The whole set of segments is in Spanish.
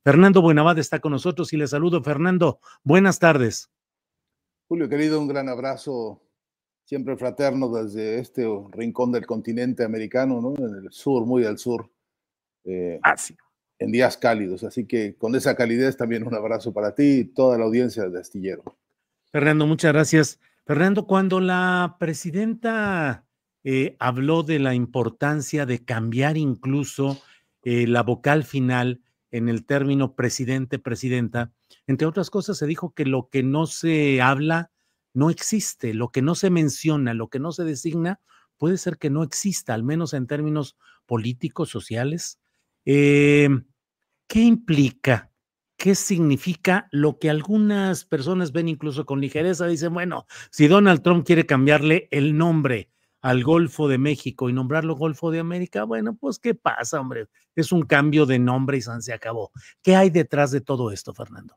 Fernando Buenavada está con nosotros y le saludo. Fernando, buenas tardes. Julio, querido, un gran abrazo, siempre fraterno desde este rincón del continente americano, ¿no? En el sur, muy al sur, eh, Sí. en días cálidos. Así que con esa calidez también un abrazo para ti y toda la audiencia de Astillero. Fernando, muchas gracias. Fernando, cuando la presidenta habló de la importancia de cambiar incluso la vocal final en el término presidente-presidenta, entre otras cosas se dijo que lo que no se habla no existe, lo que no se menciona, lo que no se designa, puede ser que no exista, al menos en términos políticos, sociales. Eh, ¿Qué implica? ¿Qué significa lo que algunas personas ven incluso con ligereza? Dicen, bueno, si Donald Trump quiere cambiarle el nombre al Golfo de México y nombrarlo Golfo de América, bueno, pues ¿qué pasa, hombre? Es un cambio de nombre y se acabó. ¿Qué hay detrás de todo esto, Fernando?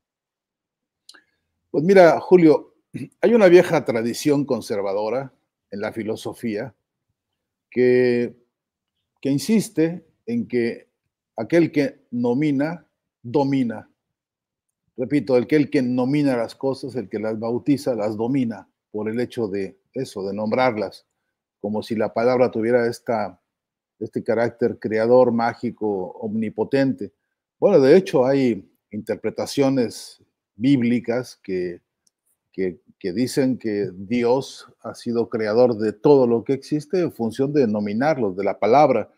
Pues mira, Julio, hay una vieja tradición conservadora en la filosofía que, que insiste en que aquel que nomina, domina. Repito, el que nomina las cosas, el que las bautiza, las domina por el hecho de eso, de nombrarlas, como si la palabra tuviera este carácter creador, mágico, omnipotente. Bueno, de hecho hay interpretaciones bíblicas que dicen que Dios ha sido creador de todo lo que existe en función de nominarlos, de la palabra.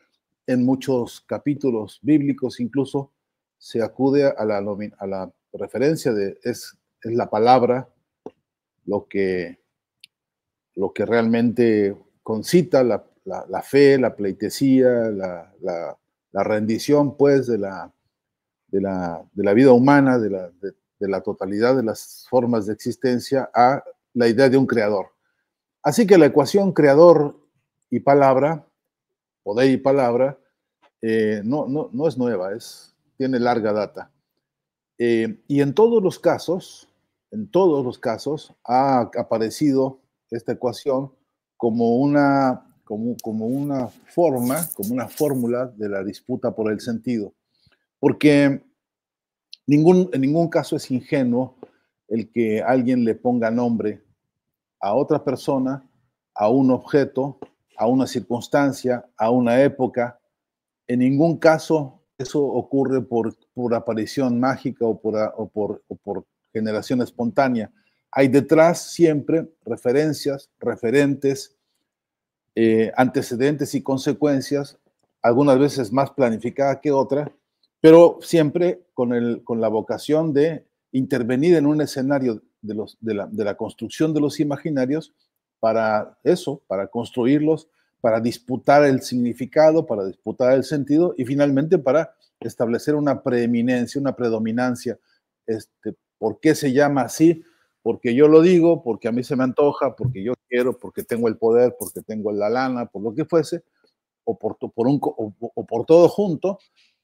En muchos capítulos bíblicos incluso se acude a la referencia de es la palabra lo que realmente concita la fe, la pleitesía, la rendición pues de la vida humana, de la totalidad de las formas de existencia a la idea de un creador. Así que la ecuación creador y palabra, poder y palabra, no es nueva, tiene larga data. Y en todos los casos, ha aparecido esta ecuación como como una forma, como una fórmula de la disputa por el sentido. Porque en ningún caso es ingenuo el que alguien le ponga nombre a otra persona, a un objeto, a una circunstancia, a una época. En ningún caso eso ocurre por aparición mágica o por generación espontánea. Hay detrás siempre referencias, referentes, antecedentes y consecuencias, algunas veces más planificada que otra, pero siempre con la vocación de intervenir en un escenario de la construcción de los imaginarios para eso, para construirlos, para disputar el significado, para disputar el sentido y finalmente para establecer una preeminencia, una predominancia. ¿Por qué se llama así? Porque yo lo digo, porque a mí se me antoja, porque yo quiero, porque tengo el poder, porque tengo la lana, por lo que fuese, o por todo junto,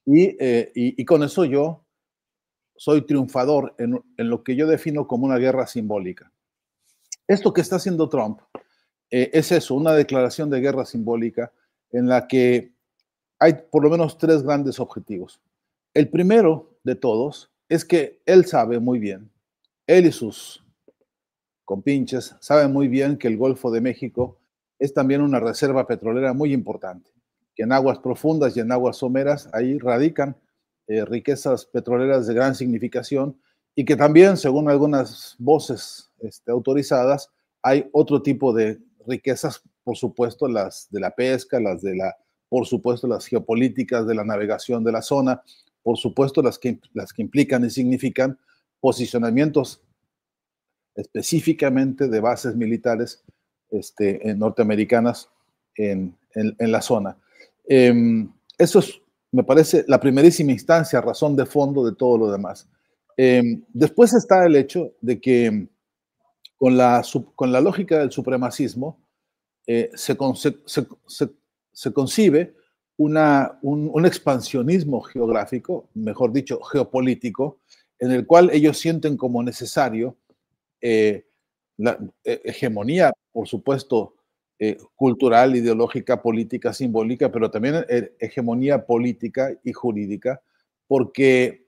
y con eso yo soy triunfador en lo que yo defino como una guerra simbólica. Esto que está haciendo Trump es eso, una declaración de guerra simbólica en la que hay por lo menos tres grandes objetivos. El primero de todos es que él sabe muy bien, él y sus compinches saben muy bien que el Golfo de México es también una reserva petrolera muy importante, que en aguas profundas y en aguas someras ahí radican riquezas petroleras de gran significación y que también, según algunas voces autorizadas, hay otro tipo de riquezas, por supuesto, las de la pesca, por supuesto, las geopolíticas de la navegación de la zona, por supuesto, las que implican y significan posicionamientos específicamente de bases militares norteamericanas en la zona. Eso es, me parece, la primerísima instancia, razón de fondo de todo lo demás. Después está el hecho de que con la lógica del supremacismo se concibe un expansionismo geográfico, mejor dicho, geopolítico, en el cual ellos sienten como necesario la hegemonía, por supuesto, cultural, ideológica, política, simbólica, pero también hegemonía política y jurídica, porque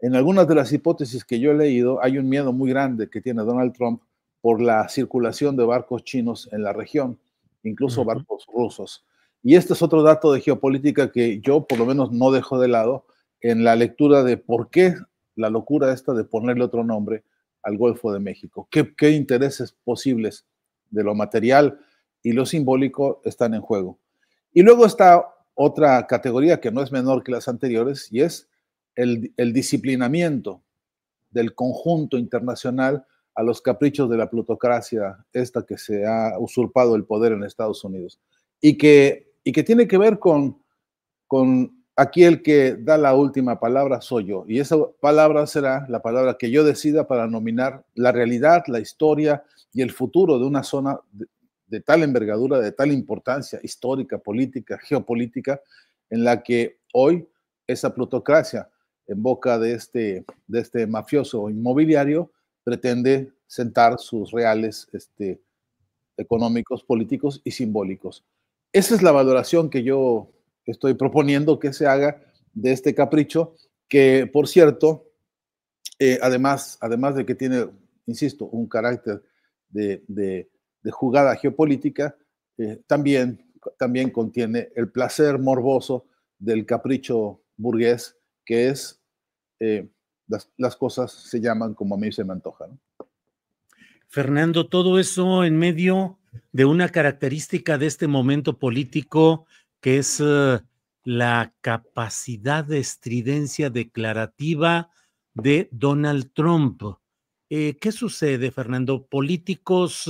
En algunas de las hipótesis que yo he leído, hay un miedo muy grande que tiene Donald Trump por la circulación de barcos chinos en la región, incluso Ujú. barcos rusos. Y este es otro dato de geopolítica que yo por lo menos no dejo de lado en la lectura de por qué la locura esta de ponerle otro nombre al Golfo de México. ¿Qué intereses posibles de lo material y lo simbólico están en juego? Y luego está otra categoría que no es menor que las anteriores y es el disciplinamiento del conjunto internacional a los caprichos de la plutocracia, esta que se ha usurpado el poder en Estados Unidos, y que tiene que ver con aquí el que da la última palabra soy yo, y esa palabra será la palabra que yo decida para nominar la realidad, la historia y el futuro de una zona de tal envergadura, de tal importancia histórica, política, geopolítica, en la que hoy esa plutocracia en boca de este mafioso inmobiliario pretende sentar sus reales económicos, políticos y simbólicos. Esa es la valoración que yo estoy proponiendo que se haga de este capricho, que por cierto, además de que tiene, insisto, un carácter de jugada geopolítica, también contiene el placer morboso del capricho burgués, que es las cosas se llaman como a mí se me antoja, ¿no? Fernando, todo eso en medio de una característica de este momento político que es la capacidad de estridencia declarativa de Donald Trump. ¿Qué sucede, Fernando? Políticos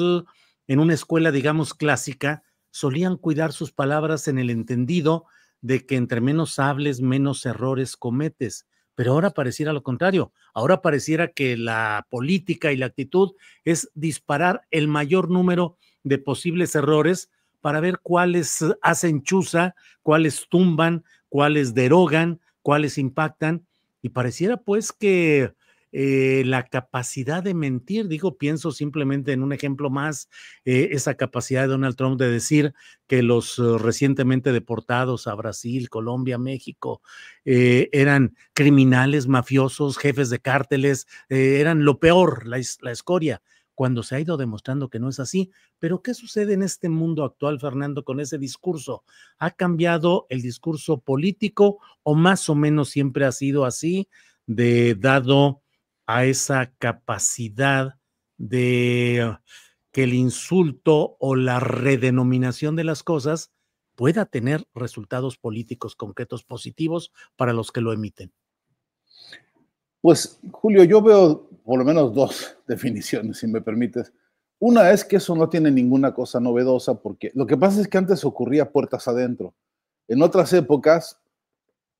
en una escuela, digamos, clásica, solían cuidar sus palabras en el entendido de que entre menos hables, menos errores cometes. Pero ahora pareciera lo contrario. Ahora pareciera que la política y la actitud es disparar el mayor número de posibles errores para ver cuáles hacen chuza, cuáles tumban, cuáles derogan, cuáles impactan. Y pareciera pues que la capacidad de mentir, digo, pienso simplemente en un ejemplo más, esa capacidad de Donald Trump de decir que los recientemente deportados a Brasil, Colombia, México, eran criminales, mafiosos, jefes de cárteles, eran lo peor, la escoria, cuando se ha ido demostrando que no es así. Pero ¿qué sucede en este mundo actual, Fernando, con ese discurso? ¿Ha cambiado el discurso político o más o menos siempre ha sido así, de dado a esa capacidad de que el insulto o la redenominación de las cosas pueda tener resultados políticos concretos positivos para los que lo emiten? Pues, Julio, yo veo por lo menos dos definiciones, si me permites. Una es que eso no tiene ninguna cosa novedosa, porque lo que pasa es que antes ocurría puertas adentro. En otras épocas,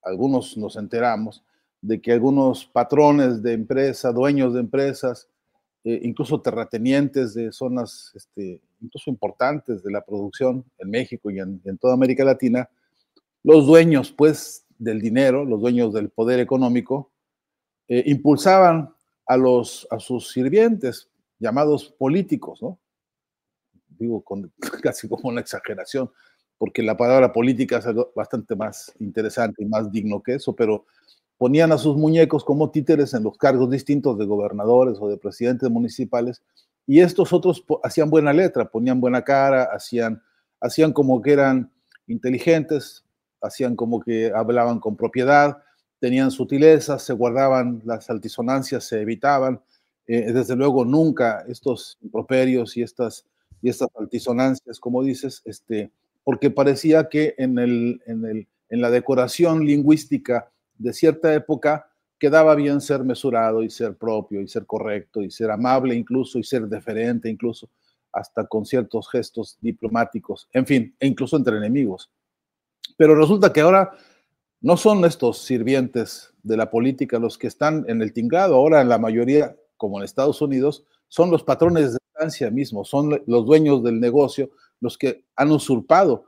algunos nos enteramos de que algunos patrones de empresa, dueños de empresas, incluso terratenientes de zonas incluso importantes de la producción en México y en toda América Latina, los dueños pues del dinero, los dueños del poder económico, impulsaban a sus sirvientes, llamados políticos, ¿no? Digo casi como una exageración, porque la palabra política es algo bastante más interesante y más digno que eso, pero ponían a sus muñecos como títeres en los cargos distintos de gobernadores o de presidentes municipales, y estos otros hacían buena letra, ponían buena cara, hacían como que eran inteligentes, hacían como que hablaban con propiedad, tenían sutilezas, se guardaban las altisonancias, se evitaban. Desde luego, nunca estos improperios y estas altisonancias, como dices, porque parecía que en la decoración lingüística de cierta época quedaba bien ser mesurado y ser propio y ser correcto y ser amable incluso y ser deferente incluso, hasta con ciertos gestos diplomáticos, en fin, e incluso entre enemigos. Pero resulta que ahora no son estos sirvientes de la política los que están en el tinglado. Ahora en la mayoría, como en Estados Unidos, son los patrones de estancia mismos, son los dueños del negocio los que han usurpado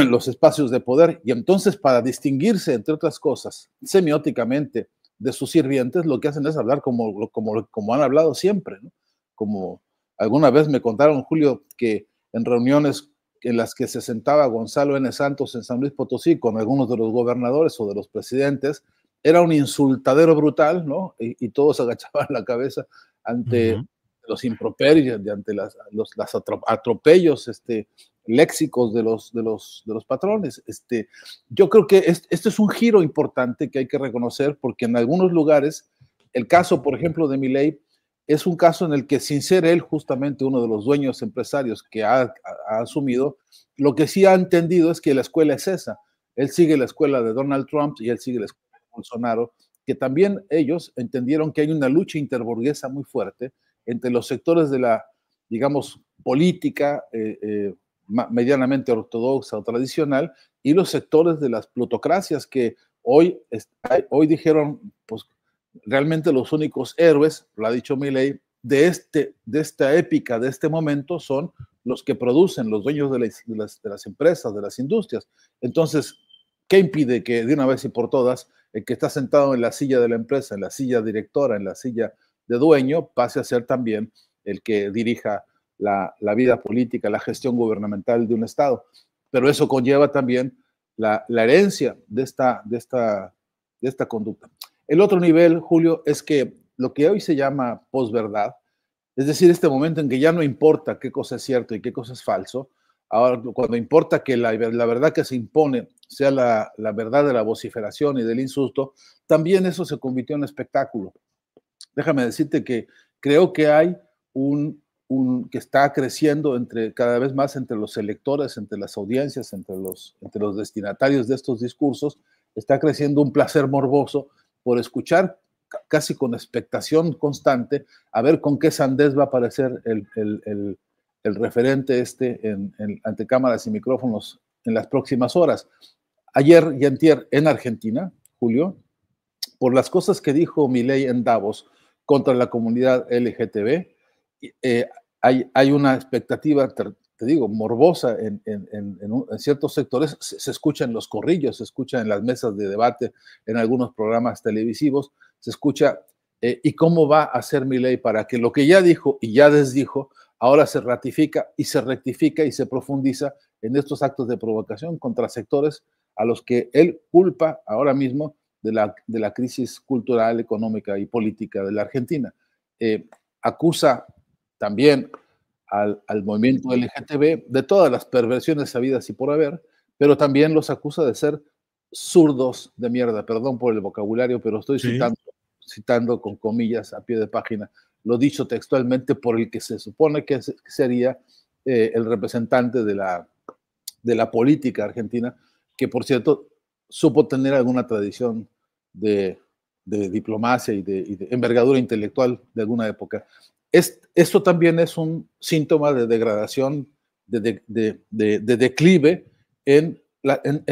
los espacios de poder. Y entonces, para distinguirse, entre otras cosas, semióticamente de sus sirvientes, lo que hacen es hablar como han hablado siempre, ¿no? Como alguna vez me contaron, Julio, que en reuniones en las que se sentaba Gonzalo N. Santos en San Luis Potosí con algunos de los gobernadores o de los presidentes, era un insultadero brutal, ¿no? Y todos agachaban la cabeza ante los improperios, ante los atropellos léxicos de los patrones. Yo creo que esto es un giro importante que hay que reconocer, porque en algunos lugares, el caso, por ejemplo, de Milei, es un caso en el que, sin ser él justamente uno de los dueños empresarios que ha asumido, lo que sí ha entendido es que la escuela es esa. Él sigue la escuela de Donald Trump y él sigue la escuela de Bolsonaro, que también ellos entendieron que hay una lucha interburguesa muy fuerte entre los sectores de la, digamos, política medianamente ortodoxa o tradicional y los sectores de las plutocracias que hoy dijeron, pues realmente los únicos héroes, lo ha dicho Milei, de esta épica, de este momento, son los que producen, los dueños de las empresas, de las industrias. Entonces, ¿qué impide que de una vez y por todas el que está sentado en la silla de la empresa, en la silla directora, en la silla de dueño, pase a ser también el que dirija la vida política, la gestión gubernamental de un Estado? Pero eso conlleva también la herencia de esta conducta. El otro nivel, Julio, es que lo que hoy se llama posverdad, es decir, este momento en que ya no importa qué cosa es cierto y qué cosa es falso, ahora cuando importa que la verdad que se impone sea la verdad de la vociferación y del insulto, también eso se convirtió en espectáculo. Déjame decirte que creo que hay que está creciendo cada vez más entre los electores, entre las audiencias, entre los destinatarios de estos discursos, está creciendo un placer morboso por escuchar casi con expectación constante a ver con qué sandez va a aparecer el referente ante cámaras y micrófonos en las próximas horas. Ayer y antier en Argentina, Julio, por las cosas que dijo Milei en Davos contra la comunidad LGTB, hay una expectativa, te digo, morbosa en ciertos sectores. Se escucha en los corrillos, se escucha en las mesas de debate, en algunos programas televisivos, se escucha y cómo va a hacer Milei para que lo que ya dijo y ya desdijo ahora se ratifica y se rectifica y se profundiza en estos actos de provocación contra sectores a los que él culpa ahora mismo de la crisis cultural, económica y política de la Argentina. Acusa también al movimiento LGTB de todas las perversiones sabidas y por haber, pero también los acusa de ser zurdos de mierda, perdón por el vocabulario, pero estoy citando con comillas a pie de página, lo dicho textualmente por el que se supone que sería el representante de la política argentina, que por cierto supo tener alguna tradición de diplomacia y de envergadura intelectual de alguna época. Esto también es un síntoma de degradación, de declive en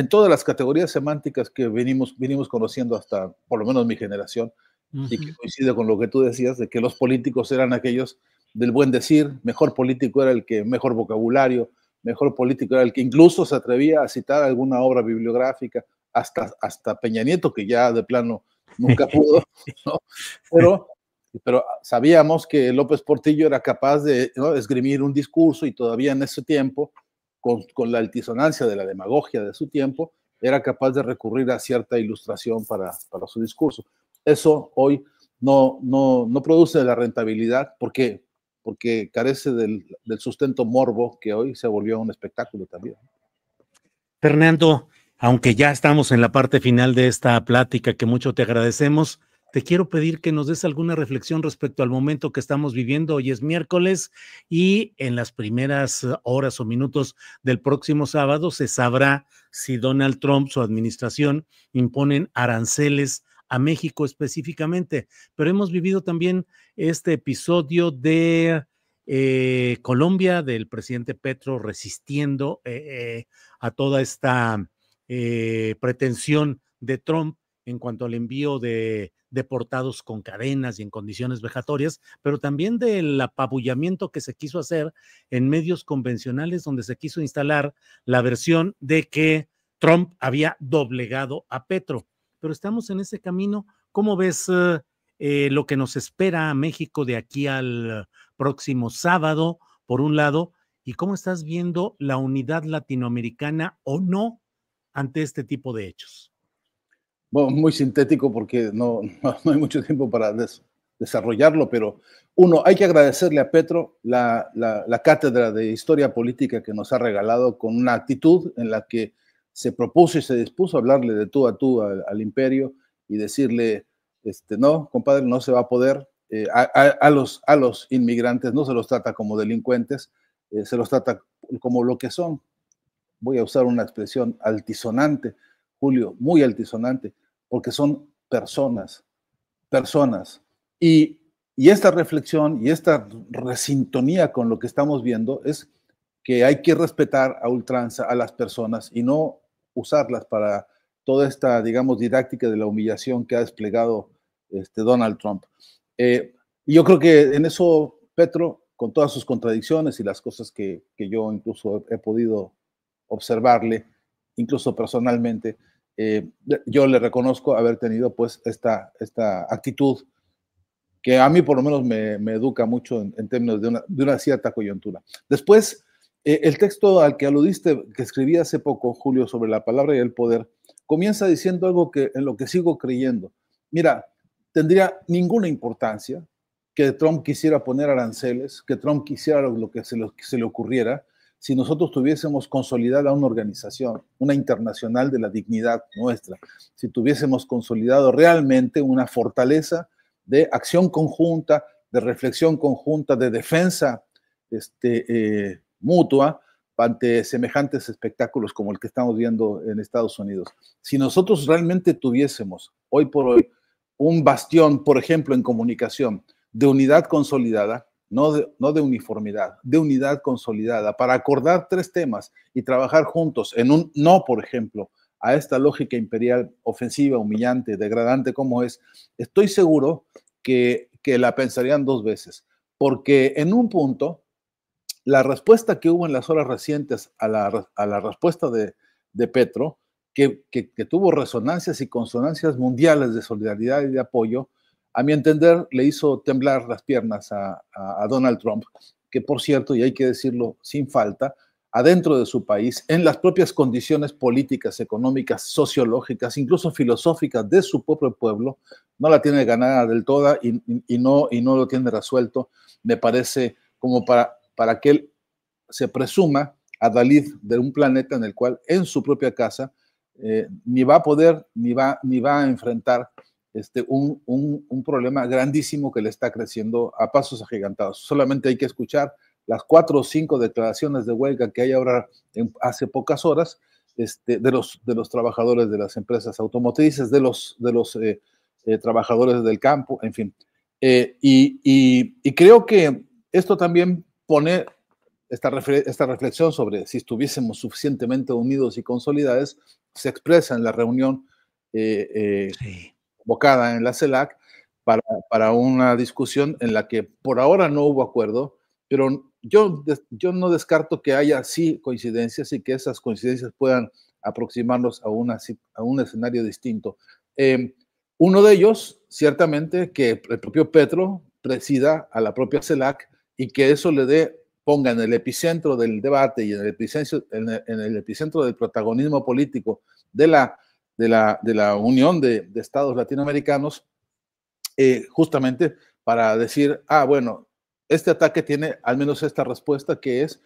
todas las categorías semánticas que venimos conociendo hasta por lo menos mi generación, y que coincide con lo que tú decías, de que los políticos eran aquellos del buen decir, mejor político era el que mejor vocabulario, mejor político era el que incluso se atrevía a citar alguna obra bibliográfica, hasta Peña Nieto, que ya de plano nunca pudo, ¿no? Pero sabíamos que López Portillo era capaz de, ¿no?, esgrimir un discurso, y todavía en ese tiempo, con la altisonancia de la demagogia de su tiempo, era capaz de recurrir a cierta ilustración para su discurso. Eso hoy no produce la rentabilidad porque carece del sustento morbo que hoy se volvió un espectáculo también. Fernando, aunque ya estamos en la parte final de esta plática que mucho te agradecemos, te quiero pedir que nos des alguna reflexión respecto al momento que estamos viviendo. Hoy es miércoles y en las primeras horas o minutos del próximo sábado se sabrá si Donald Trump, su administración, imponen aranceles a México específicamente. Pero hemos vivido también este episodio de Colombia, del presidente Petro resistiendo a toda esta pretensión de Trump en cuanto al envío de deportados con cadenas y en condiciones vejatorias, pero también del apabullamiento que se quiso hacer en medios convencionales, donde se quiso instalar la versión de que Trump había doblegado a Petro. Pero estamos en ese camino. ¿Cómo ves lo que nos espera a México de aquí al próximo sábado, por un lado? ¿Y cómo estás viendo la unidad latinoamericana o no ante este tipo de hechos? Bueno, muy sintético porque no hay mucho tiempo para desarrollarlo, pero uno, hay que agradecerle a Petro la cátedra de historia política que nos ha regalado con una actitud en la que se propuso y se dispuso a hablarle de tú a tú al imperio y decirle, no, compadre, no se va a poder, a los inmigrantes no se los trata como delincuentes, se los trata como lo que son. Voy a usar una expresión altisonante, Julio, muy altisonante, porque son personas, personas. Y esta reflexión y esta resintonía con lo que estamos viendo es que hay que respetar a ultranza a las personas y no usarlas para toda esta, digamos, didáctica de la humillación que ha desplegado Donald Trump. Y yo creo que en eso Petro, con todas sus contradicciones y las cosas que yo incluso he podido observarle, incluso personalmente, yo le reconozco haber tenido pues esta actitud que a mí por lo menos me educa mucho en términos de una cierta coyuntura. Después, el texto al que aludiste, que escribí hace poco, Julio, sobre la palabra y el poder, comienza diciendo algo que en lo que sigo creyendo. Mira, tendría ninguna importancia que Trump quisiera poner aranceles, que Trump quisiera lo que se le ocurriera, si nosotros tuviésemos consolidada una organización, una internacional de la dignidad nuestra, si tuviésemos consolidado realmente una fortaleza de acción conjunta, de reflexión conjunta, de defensa mutua ante semejantes espectáculos como el que estamos viendo en Estados Unidos. Si nosotros realmente tuviésemos hoy por hoy un bastión, por ejemplo, en comunicación, de unidad consolidada, no de uniformidad, de unidad consolidada, para acordar tres temas y trabajar juntos en un no, por ejemplo, a esta lógica imperial ofensiva, humillante, degradante como es, estoy seguro que la pensarían dos veces, porque en un punto, la respuesta que hubo en las horas recientes a la respuesta de Petro, que tuvo resonancias y consonancias mundiales de solidaridad y de apoyo, a mi entender, le hizo temblar las piernas a Donald Trump, que por cierto, y hay que decirlo sin falta, adentro de su país, en las propias condiciones políticas, económicas, sociológicas, incluso filosóficas de su propio pueblo, no la tiene ganada del todo y no lo tiene resuelto, me parece, como para que él se presuma a Dalí de un planeta en el cual en su propia casa ni va a poder ni va a enfrentar un problema grandísimo que le está creciendo a pasos agigantados. Solamente hay que escuchar las 4 o 5 declaraciones de huelga que hay ahora hace pocas horas de los trabajadores de las empresas automotrices, de los trabajadores del campo, en fin. Y creo que esto también pone esta reflexión sobre si estuviésemos suficientemente unidos y consolidados, se expresa en la reunión Sí. convocada en la CELAC para una discusión en la que por ahora no hubo acuerdo, pero yo no descarto que haya sí coincidencias y que esas coincidencias puedan aproximarnos a un escenario distinto. Uno de ellos, ciertamente, que el propio Petro presida a la propia CELAC y que eso ponga en el epicentro del debate y en el epicentro del protagonismo político de la Unión de Estados Latinoamericanos, justamente para decir, bueno, este ataque tiene al menos esta respuesta que es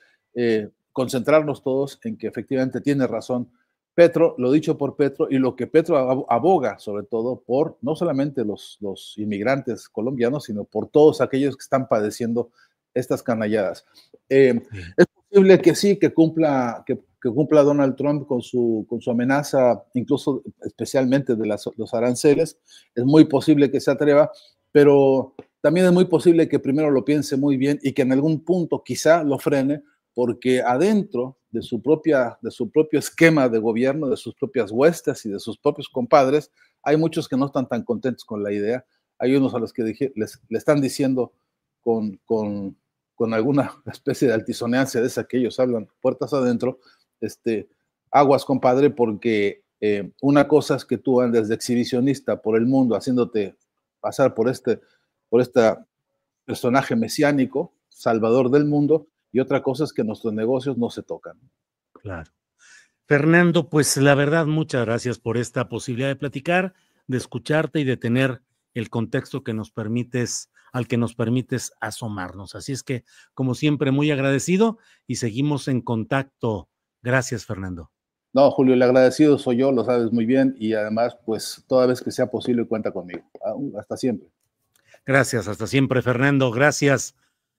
concentrarnos todos en que efectivamente tiene razón Petro, lo dicho por Petro, y lo que Petro aboga sobre todo por no solamente los inmigrantes colombianos, sino por todos aquellos que están padeciendo estas canalladas. Sí. Es posible que sí, que cumpla Donald Trump con su amenaza, incluso especialmente de los aranceles. Es muy posible que se atreva, pero también es muy posible que primero lo piense muy bien y que en algún punto quizá lo frene, porque adentro de su propio esquema de gobierno, de sus propias huestes y de sus propios compadres, hay muchos que no están tan contentos con la idea. Hay unos a los que le están diciendo con alguna especie de altisoneancia de esa que ellos hablan puertas adentro, aguas, compadre, porque una cosa es que tú andes de exhibicionista por el mundo haciéndote pasar por este personaje mesiánico, salvador del mundo, y otra cosa es que nuestros negocios no se tocan. Claro. Fernando, pues la verdad, muchas gracias por esta posibilidad de platicar, de escucharte y de tener el contexto que nos permites, al que nos permites asomarnos. Así es que, como siempre, muy agradecido y seguimos en contacto. Gracias, Fernando. No, Julio, el agradecido soy yo, lo sabes muy bien, y además, pues toda vez que sea posible, cuenta conmigo. Hasta siempre. Gracias, hasta siempre, Fernando. Gracias.